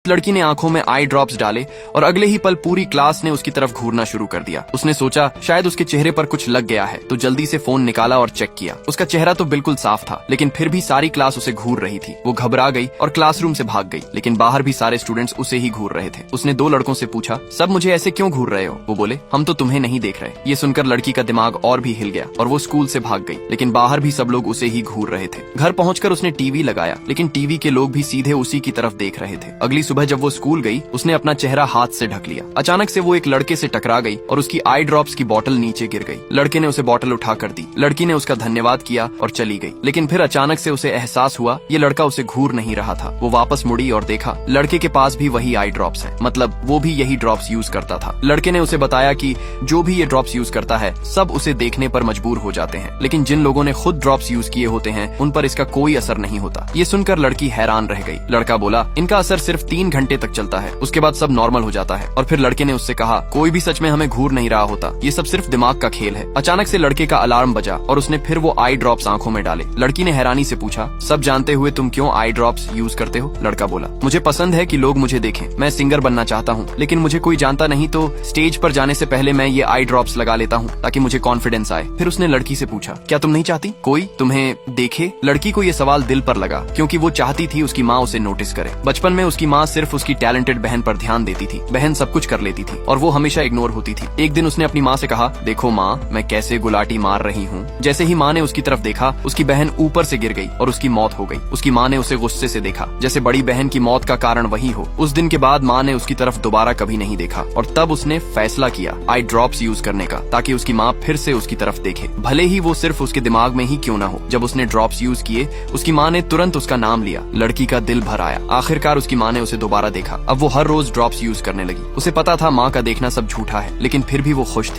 लड़की ने आंखों में आई ड्रॉप्स डाले और अगले ही पल पूरी क्लास ने उसकी तरफ घूरना शुरू कर दिया। उसने सोचा शायद उसके चेहरे पर कुछ लग गया है, तो जल्दी से फोन निकाला और चेक किया। उसका चेहरा तो बिल्कुल साफ था, लेकिन फिर भी सारी क्लास उसे घूर रही थी। वो घबरा गई और क्लासरूम से भाग गई, लेकिन बाहर भी सारे स्टूडेंट्स उसे ही घूर रहे थे। उसने 2 लड़कों से पूछा, सब मुझे ऐसे क्यों घूर रहे हो? वो बोले, हम तो तुम्हें नहीं देख रहे। ये सुनकर लड़की का दिमाग और भी हिल गया और वो स्कूल से भाग गई, लेकिन बाहर भी सब लोग उसे ही घूर रहे थे। घर पहुंचकर उसने टीवी लगाया, लेकिन टीवी के लोग भी सीधे उसी की तरफ देख रहे थे। अगली सुबह जब वो स्कूल गई, उसने अपना चेहरा हाथ से ढक लिया। अचानक से वो एक लड़के से टकरा गई और उसकी आई ड्रॉप्स की बोतल नीचे गिर गई। लड़के ने उसे बोतल उठा कर दी। लड़की ने उसका धन्यवाद किया और चली गई, लेकिन फिर अचानक से उसे एहसास हुआ ये लड़का उसे घूर नहीं रहा था। वो वापस मुड़ी और देखा लड़के के पास भी वही आई ड्रॉप्स है, मतलब वो भी यही ड्रॉप्स यूज करता था। लड़के ने उसे बताया कि जो भी ये ड्रॉप्स यूज करता है सब उसे देखने पर मजबूर हो जाते हैं, लेकिन जिन लोगों ने खुद ड्रॉप्स यूज किए होते हैं उन पर इसका कोई असर नहीं होता। ये सुनकर लड़की हैरान रह गई। लड़का बोला, इनका असर सिर्फ 3 घंटे तक चलता है, उसके बाद सब नॉर्मल हो जाता है। और फिर लड़के ने उससे कहा, कोई भी सच में हमें घूर नहीं रहा होता, ये सब सिर्फ दिमाग का खेल है। अचानक से लड़के का अलार्म बजा और उसने फिर वो आई ड्रॉप्स आंखों में डाले। लड़की ने हैरानी से पूछा, सब जानते हुए तुम क्यों आई ड्रॉप्स यूज करते हो? लड़का बोला, मुझे पसंद है कि लोग मुझे देखें, मैं सिंगर बनना चाहता हूँ, लेकिन मुझे कोई जानता नहीं तो स्टेज पर जाने से पहले मैं ये आई ड्रॉप्स लगा लेता हूँ ताकि मुझे कॉन्फिडेंस आए। फिर उसने लड़की से पूछा, क्या तुम नहीं चाहती कोई तुम्हें देखे? लड़की को ये सवाल दिल पर लगा, क्योंकि वो चाहती थी उसकी माँ उसे नोटिस करे। बचपन में उसकी माँ सिर्फ उसकी टैलेंटेड बहन पर ध्यान देती थी। बहन सब कुछ कर लेती थी और वो हमेशा इग्नोर होती थी। एक दिन उसने अपनी माँ से कहा, देखो माँ, मैं कैसे गुलाटी मार रही हूँ। जैसे ही माँ ने उसकी तरफ देखा, उसकी बहन ऊपर से गिर गई और उसकी मौत हो गई। उसकी माँ ने उसे गुस्से से देखा, जैसे बड़ी बहन की मौत का कारण वही हो। उस दिन के बाद माँ ने उसकी तरफ दोबारा कभी नहीं देखा और तब उसने फैसला किया आई ड्रॉप्स यूज करने का, ताकि उसकी माँ फिर से उसकी तरफ देखे, भले ही वो सिर्फ उसके दिमाग में ही क्यों ना हो। जब उसने ड्रॉप्स यूज किए, उसकी माँ ने तुरंत उसका नाम लिया। लड़की का दिल भर आया। आखिरकार उसकी माँ ने उसे दोबारा देखा। अब वो हर रोज ड्रॉप्स यूज करने लगी। उसे पता था माँ का देखना सब झूठा है, लेकिन फिर भी वो खुश थी।